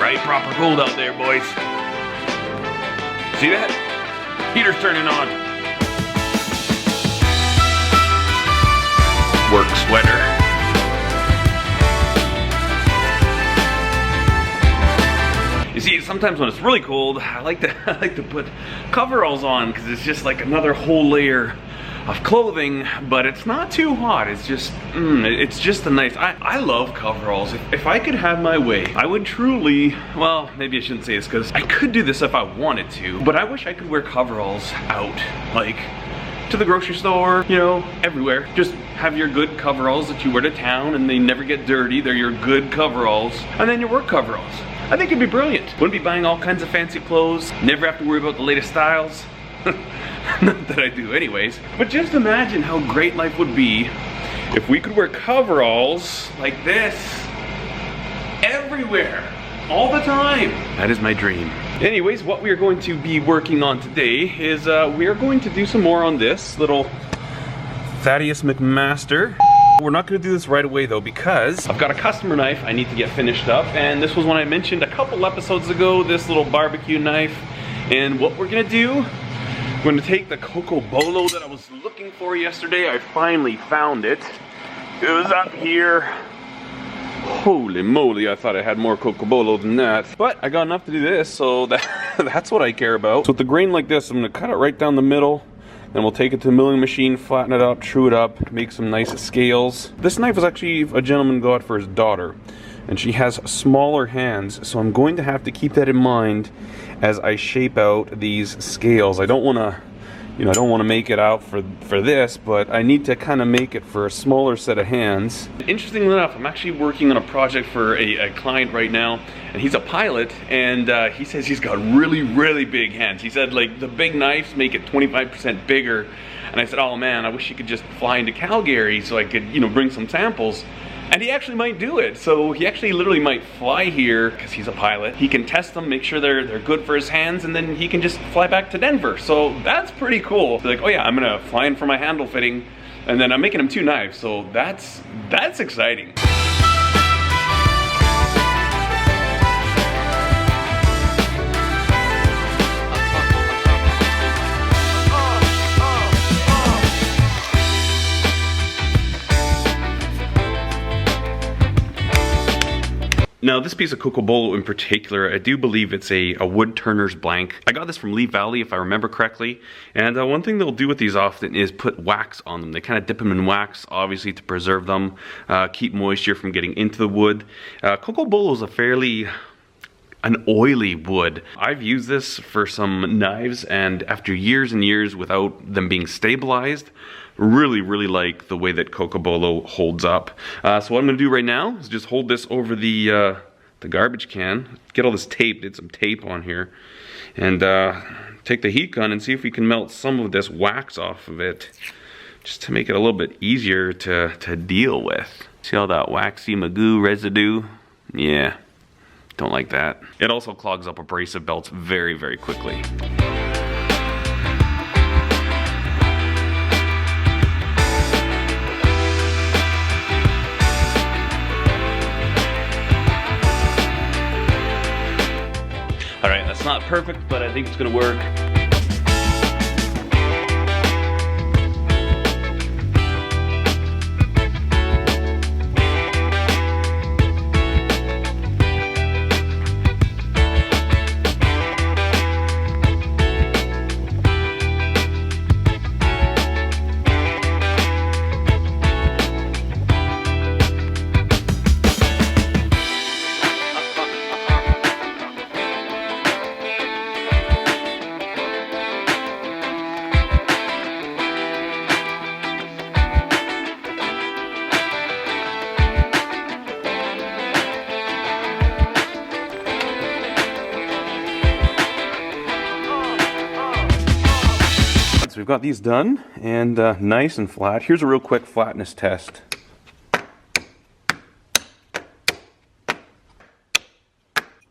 right, proper cold out there, boys. See that? Heater's turning on. Work sweater. You see, sometimes when it's really cold, I like to put coveralls on because it's just like another whole layer of clothing, but it's not too hot. It's just a nice, I love coveralls. If I could have my way, I would truly, well, maybe I shouldn't say this because I could do this if I wanted to, but I wish I could wear coveralls out, like to the grocery store, you know, everywhere. Just have your good coveralls that you wear to town and they never get dirty. They're your good coveralls, and then your work coveralls. I think it'd be brilliant. Wouldn't be buying all kinds of fancy clothes, never have to worry about the latest styles. Not that I do anyways, but just imagine how great life would be if we could wear coveralls like this everywhere, all the time. That is my dream. Anyways, what we are going to be working on today is we are going to do some more on this little Thaddeus McMaster. We're not going to do this right away though, because I've got a customer knife I need to get finished up, and this was one I mentioned a couple episodes ago, this little barbecue knife. And what we're going to do, I'm going to take the Coco Bolo that I was looking for yesterday. I finally found it. It was up here. Holy moly, I thought I had more Coco Bolo than that. But I got enough to do this, so that's what I care about. So with the grain like this, I'm going to cut it right down the middle. Then we'll take it to the milling machine, flatten it up, true it up, make some nice scales. This knife was actually a gentleman got for his daughter, and she has smaller hands, so I'm going to have to keep that in mind as I shape out these scales. I don't want to, you know, I don't want to make it out for this, but I need to kind of make it for a smaller set of hands. Interestingly enough, I'm actually working on a project for a client right now, and he's a pilot, and he says he's got really, really big hands. He said like the big knives make it 25% bigger, and I said, oh man, I wish he could just fly into Calgary so I could, you know, bring some samples. And he actually might do it. So he actually literally might fly here because he's a pilot. He can test them, make sure they're good for his hands, and then he can just fly back to Denver. So that's pretty cool. Like, oh yeah, I'm gonna fly in for my handle fitting, and then I'm making him 2 knives. So that's exciting. Now this piece of Coco Bolo in particular, I do believe it's a wood turner's blank. I got this from Lee Valley if I remember correctly, and one thing they'll do with these often is put wax on them. They kind of dip them in wax, obviously to preserve them, keep moisture from getting into the wood. Coco Bolo is an oily wood. I've used this for some knives, and after years and years without them being stabilized, really like the way that Coco Bolo holds up. So what I'm gonna do right now is just hold this over the garbage can, get all this tape, did some tape on here, and take the heat gun and see if we can melt some of this wax off of it, just to make it a little bit easier to deal with. See all that waxy magoo residue? Yeah, don't like that. It also clogs up abrasive belts very quickly. Alright, that's not perfect, but I think it's gonna work. We've got these done and nice and flat. Here's a real quick flatness test.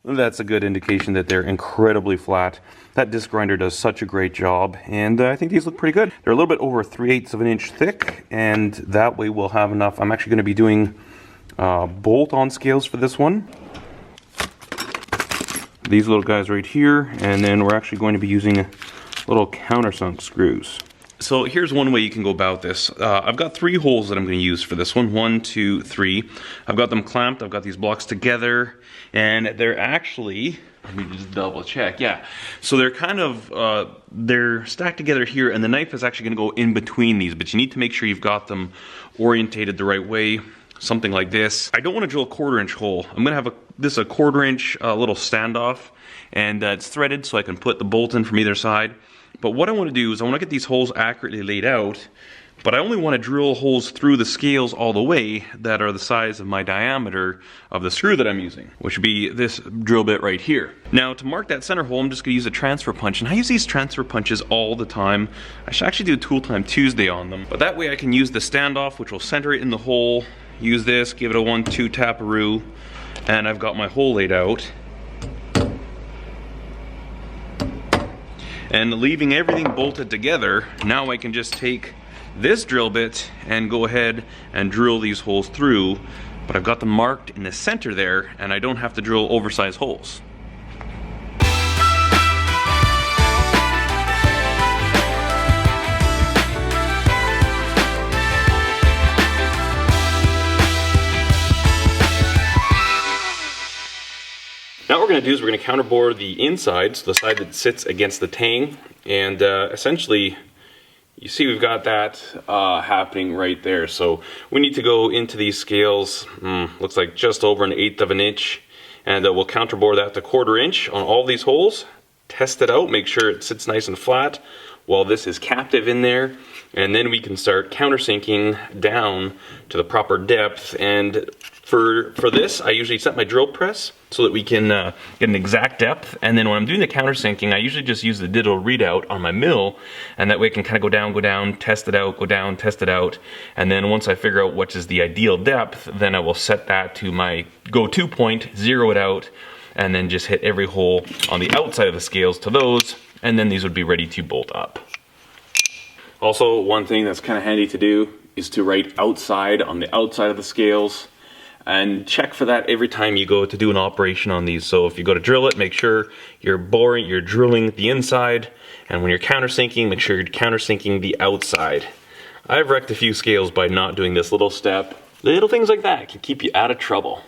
That's a good indication that they're incredibly flat. That disc grinder does such a great job, and I think these look pretty good. They're a little bit over 3/8 of an inch thick, and that way we'll have enough. I'm actually going to be doing bolt-on scales for this one. these little guys right here, and then we're actually going to be using little countersunk screws. So here's one way you can go about this. I've got 3 holes that I'm going to use for this one. 1, 2, 3. I've got them clamped. I've got these blocks together, and they're actually, let me just double check. Yeah, so they're kind of they're stacked together here, and the knife is actually going to go in between these. But you need to make sure you've got them orientated the right way. Something like this. I don't want to drill a 1/4-inch hole. I'm going to have this 1/4-inch little standoff, and it's threaded so I can put the bolt in from either side. But what I want to do is I want to get these holes accurately laid out, but I only want to drill holes through the scales all the way that are the size of my diameter of the screw that I'm using, which would be this drill bit right here. Now to mark that center hole, I'm just going to use a transfer punch, and I use these transfer punches all the time. I should actually do a Tool Time Tuesday on them, but that way I can use the standoff, which will center it in the hole, use this, give it a 1-2 taparoo, and I've got my hole laid out. And leaving everything bolted together, now I can just take this drill bit and go ahead and drill these holes through, but I've got them marked in the center there, and I don't have to drill oversized holes. Now what we're going to do is we're going to counterbore the inside, so the side that sits against the tang, and essentially you see we've got that happening right there. So we need to go into these scales, looks like just over 1/8 of an inch, and we'll counterbore that to 1/4 inch on all these holes, test it out, make sure it sits nice and flat while this is captive in there, and then we can start countersinking down to the proper depth. And for this, I usually set my drill press so that we can get an exact depth, and then when I'm doing the countersinking, I usually just use the digital readout on my mill, and that way I can kind of go down, test it out, go down, test it out, and then once I figure out what is the ideal depth, then I will set that to my go-to point, zero it out, and then just hit every hole on the outside of the scales to those, and then these would be ready to bolt up. Also, one thing that's kind of handy to do is to write outside on the outside of the scales, and check for that every time you go to do an operation on these. So if you go to drill it, make sure you're drilling the inside, and when you're countersinking, make sure you're countersinking the outside. I've wrecked a few scales by not doing this little step. Little things like that can keep you out of trouble.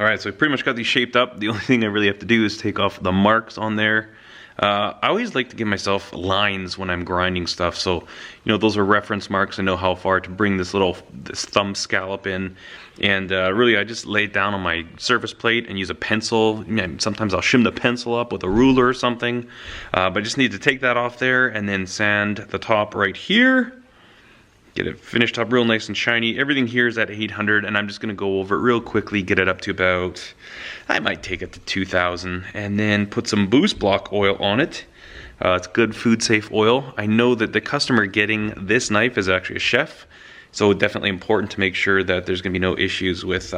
Alright, so we pretty much got these shaped up. The only thing I really have to do is take off the marks on there. I always like to give myself lines when I'm grinding stuff, so you know, those are reference marks. I know how far to bring this thumb scallop in, and really I just lay it down on my surface plate and use a pencil. Sometimes I'll shim the pencil up with a ruler or something, but I just need to take that off there and then sand the top right here. Get it finished up real nice and shiny. Everything here is at 800, and I'm just gonna go over it real quickly, get it up to about, I might take it to 2000, and then put some boost block oil on it. It's good food safe oil. I know that the customer getting this knife is actually a chef, so definitely important to make sure that there's gonna be no issues with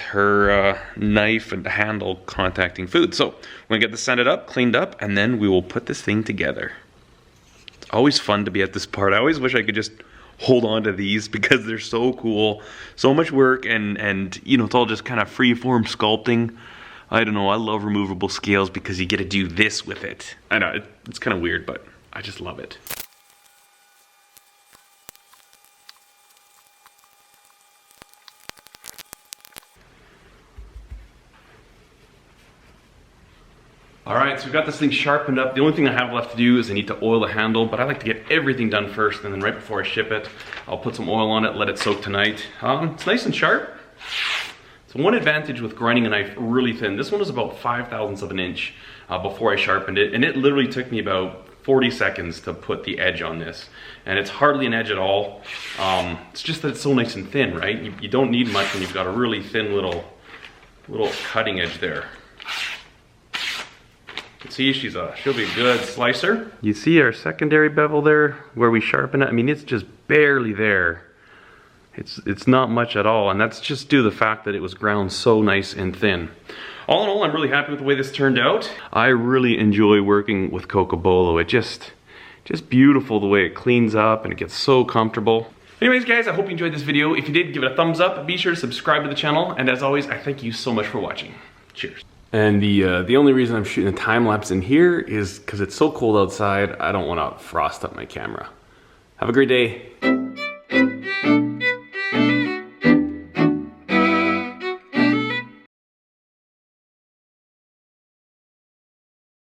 her knife and handle contacting food. So we're gonna get this sanded up, cleaned up, and then we will put this thing together. Always fun to be at this part. I always wish I could just hold on to these because they're so cool. So much work, and you know, it's all just kind of free form sculpting. I don't know, I love removable scales because you get to do this with it. I know, it's kind of weird, but I just love it. Alright, so we've got this thing sharpened up. The only thing I have left to do is I need to oil the handle, but I like to get everything done first, and then right before I ship it, I'll put some oil on it, let it soak tonight. It's nice and sharp. So one advantage with grinding a knife really thin, this one was about 5/1000ths of an inch before I sharpened it, and it literally took me about 40 seconds to put the edge on this. And it's hardly an edge at all. It's just that it's so nice and thin, right? You don't need much when you've got a really thin little cutting edge there. See, she'll be a good slicer. You see our secondary bevel there where we sharpen it? I mean, it's just barely there. It's not much at all, and that's just due to the fact that it was ground so nice and thin. All in all, I'm really happy with the way this turned out. I really enjoy working with Cocobolo. It just beautiful the way it cleans up and it gets so comfortable. Anyways guys, I hope you enjoyed this video. If you did, give it a thumbs up. Be sure to subscribe to the channel, and as always, I thank you so much for watching. Cheers. And the only reason I'm shooting a time lapse in here is because it's so cold outside, I don't want to frost up my camera. Have a great day.